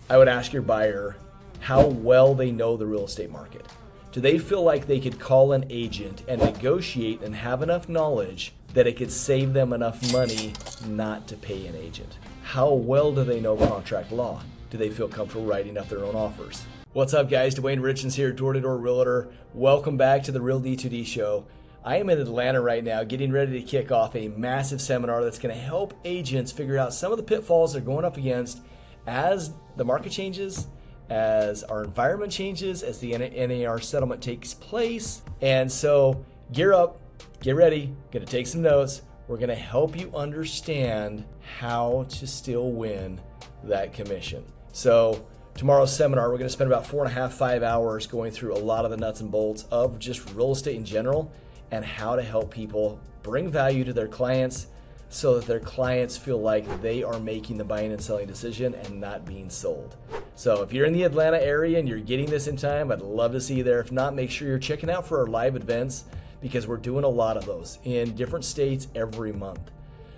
I would ask your buyer how well they know the real estate market. Do they feel like they could call an agent and negotiate and have enough knowledge that it could save them enough money not to pay an agent? How well do they know contract law? Do they feel comfortable writing up their own offers? What's up, guys? Duane Richins here, door-to-door realtor. Welcome back to the Real D2D show. I am in Atlanta right now getting ready to kick off a massive seminar that's going to help agents figure out some of the pitfalls they're going up against as the market changes, as our environment changes, as the NAR settlement takes place. And so gear up, get ready, going to take some notes. We're going to help you understand how to still win that commission. So tomorrow's seminar, we're going to spend about 4.5, 5 hours going through a lot of the nuts and bolts of just real estate in general and how to help people bring value to their clients so that their clients feel like they are making the buying and selling decision and not being sold. So if you're in the Atlanta area and you're getting this in time, I'd love to see you there. If not, make sure you're checking out for our live events because we're doing a lot of those in different states every month.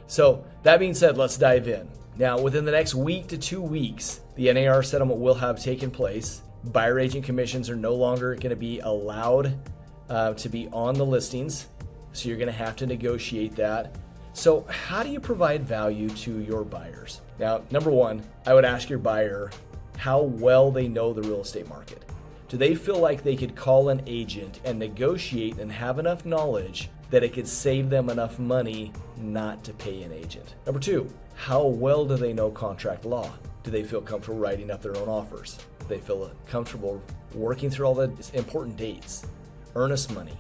So that being said, let's dive in. Now, within the next week to 2 weeks, the NAR settlement will have taken place. Buyer agent commissions are no longer going to be allowed to be on the listings. So you're going to have to negotiate that. So how do you provide value to your buyers? Now, number one, I would ask your buyer how well they know the real estate market. Do they feel like they could call an agent and negotiate and have enough knowledge that it could save them enough money not to pay an agent? Number two, how well do they know contract law? Do they feel comfortable writing up their own offers? Do they feel comfortable working through all the important dates? Earnest money.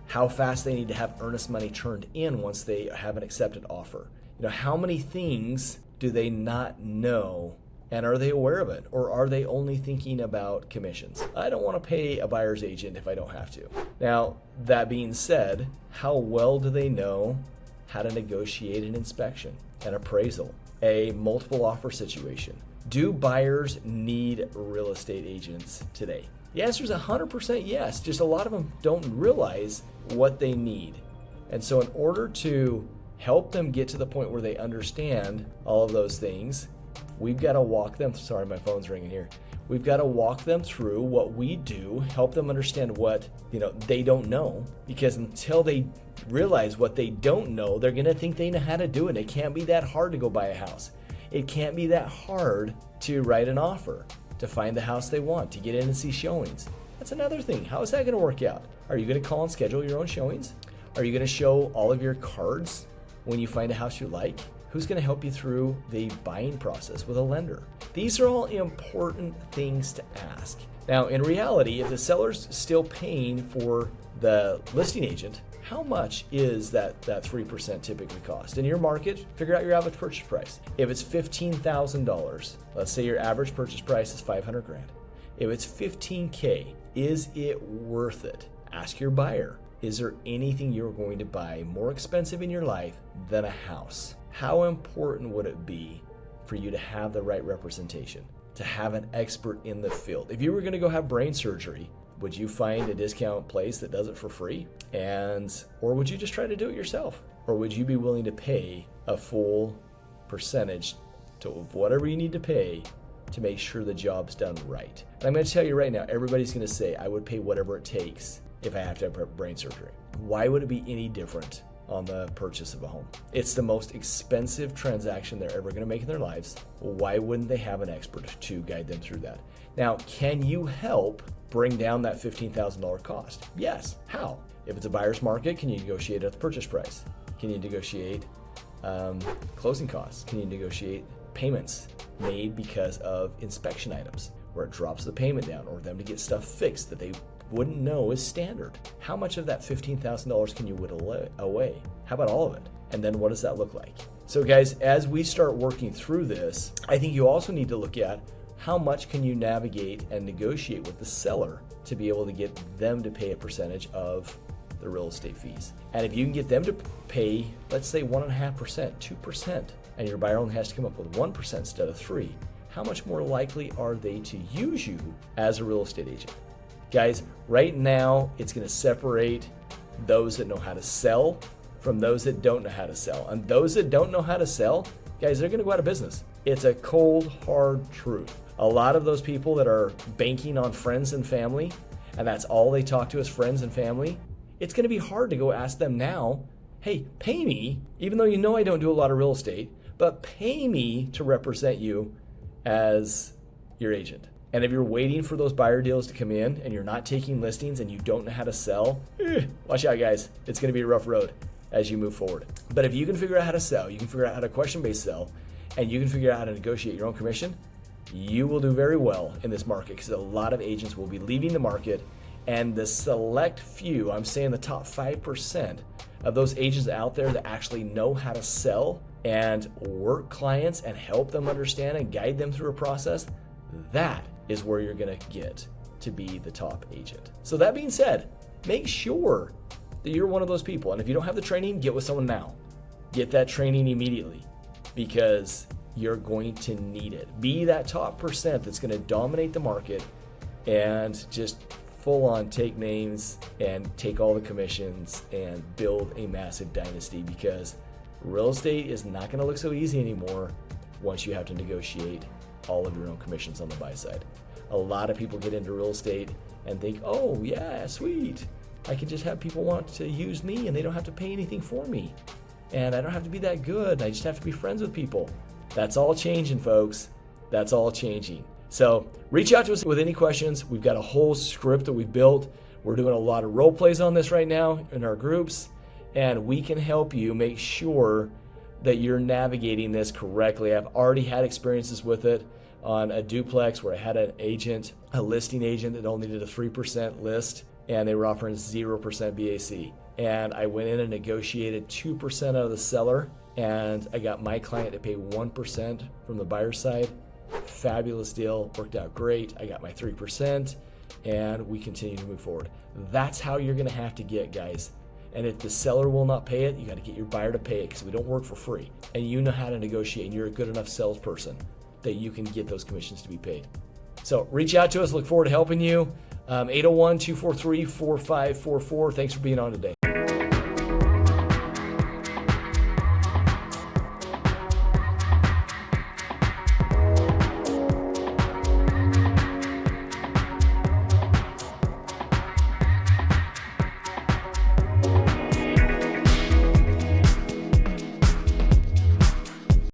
How fast they need to have earnest money turned in once they have an accepted offer. You know, how many things do they not know, and are they aware of it? Or are they only thinking about commissions? I don't want to pay a buyer's agent if I don't have to. Now, that being said, how well do they know how to negotiate an inspection, an appraisal, a multiple offer situation? Do buyers need real estate agents today? The answer is 100% yes. Just a lot of them don't realize what they need. And so in order to help them get to the point where they understand all of those things, we've got to walk them, sorry, my phone's ringing here. We've got to walk them through what we do, help them understand what, they don't know, because until they realize what they don't know, they're going to think they know how to do it. It can't be that hard to go buy a house. It can't be that hard to write an offer, to find the house they want, to get in and see showings. That's another thing. How is that going to work out? Are you going to call and schedule your own showings? Are you going to show all of your cards when you find a house you like? Who's going to help you through the buying process with a lender? These are all important things to ask. Now, in reality, if the seller's still paying for the listing agent, how much is that 3% typically cost? In your market, figure out your average purchase price. If it's $15,000, let's say your average purchase price is $500,000. If it's $15K, is it worth it? Ask your buyer. Is there anything you're going to buy more expensive in your life than a house? How important would it be for you to have the right representation, to have an expert in the field? If you were going to go have brain surgery, would you find a discount place that does it for free? Or would you just try to do it yourself? Or would you be willing to pay a full percentage to whatever you need to pay to make sure the job's done right? And I'm going to tell you right now, everybody's going to say, I would pay whatever it takes if I have to have brain surgery. Why would it be any different on the purchase of a home? It's the most expensive transaction they're ever going to make in their lives. Why wouldn't they have an expert to guide them through that? Now, can you help bring down that $15,000 cost? Yes. How? If it's a buyer's market, can you negotiate at the purchase price? Can you negotiate closing costs? Can you negotiate payments made because of inspection items where it drops the payment down, or them to get stuff fixed that they wouldn't know is standard? How much of that $15,000 can you whittle away? How about all of it? And then what does that look like? So guys, as we start working through this, I think you also need to look at how much can you navigate and negotiate with the seller to be able to get them to pay a percentage of the real estate fees. And if you can get them to pay, let's say 1.5%, 2%, and your buyer only has to come up with 1% instead of 3%, how much more likely are they to use you as a real estate agent? Guys, right now, it's going to separate those that know how to sell from those that don't know how to sell. And those that don't know how to sell, guys, they're going to go out of business. It's a cold, hard truth. A lot of those people that are banking on friends and family, and that's all they talk to is friends and family, it's going to be hard to go ask them now, hey, pay me, even though you know I don't do a lot of real estate, but pay me to represent you as your agent. And if you're waiting for those buyer deals to come in and you're not taking listings and you don't know how to sell, watch out, guys. It's going to be a rough road as you move forward. But if you can figure out how to sell, you can figure out how to question-based sell, and you can figure out how to negotiate your own commission, you will do very well in this market, because a lot of agents will be leaving the market, and the select few, I'm saying the top 5% of those agents out there that actually know how to sell and work clients and help them understand and guide them through a process, that is where you're going to get to be the top agent. So that being said, make sure that you're one of those people. And if you don't have the training, get with someone now. Get that training immediately, because you're going to need it. Be that top percent that's going to dominate the market and just full on take names and take all the commissions and build a massive dynasty, because real estate is not going to look so easy anymore once you have to negotiate all of your own commissions on the buy side. A lot of people get into real estate and think, oh yeah, sweet, I can just have people want to use me and they don't have to pay anything for me, and I don't have to be that good, I just have to be friends with people. That's all changing, folks. That's all changing. So reach out to us with any questions. We've got a whole script that we've built. We're doing a lot of role plays on this right now in our groups, and we can help you make sure that you're navigating this correctly. I've already had experiences with it on a duplex where I had an agent, a listing agent, that only did a 3% list, and they were offering 0% BAC. And I went in and negotiated 2% out of the seller, and I got my client to pay 1% from the buyer side. Fabulous deal, worked out great. I got my 3%, and we continue to move forward. That's how you're gonna have to get, guys. And if the seller will not pay it, you got to get your buyer to pay it, because we don't work for free. And you know how to negotiate, and you're a good enough salesperson that you can get those commissions to be paid. So reach out to us. Look forward to helping you. 801-243-4544. Thanks for being on today.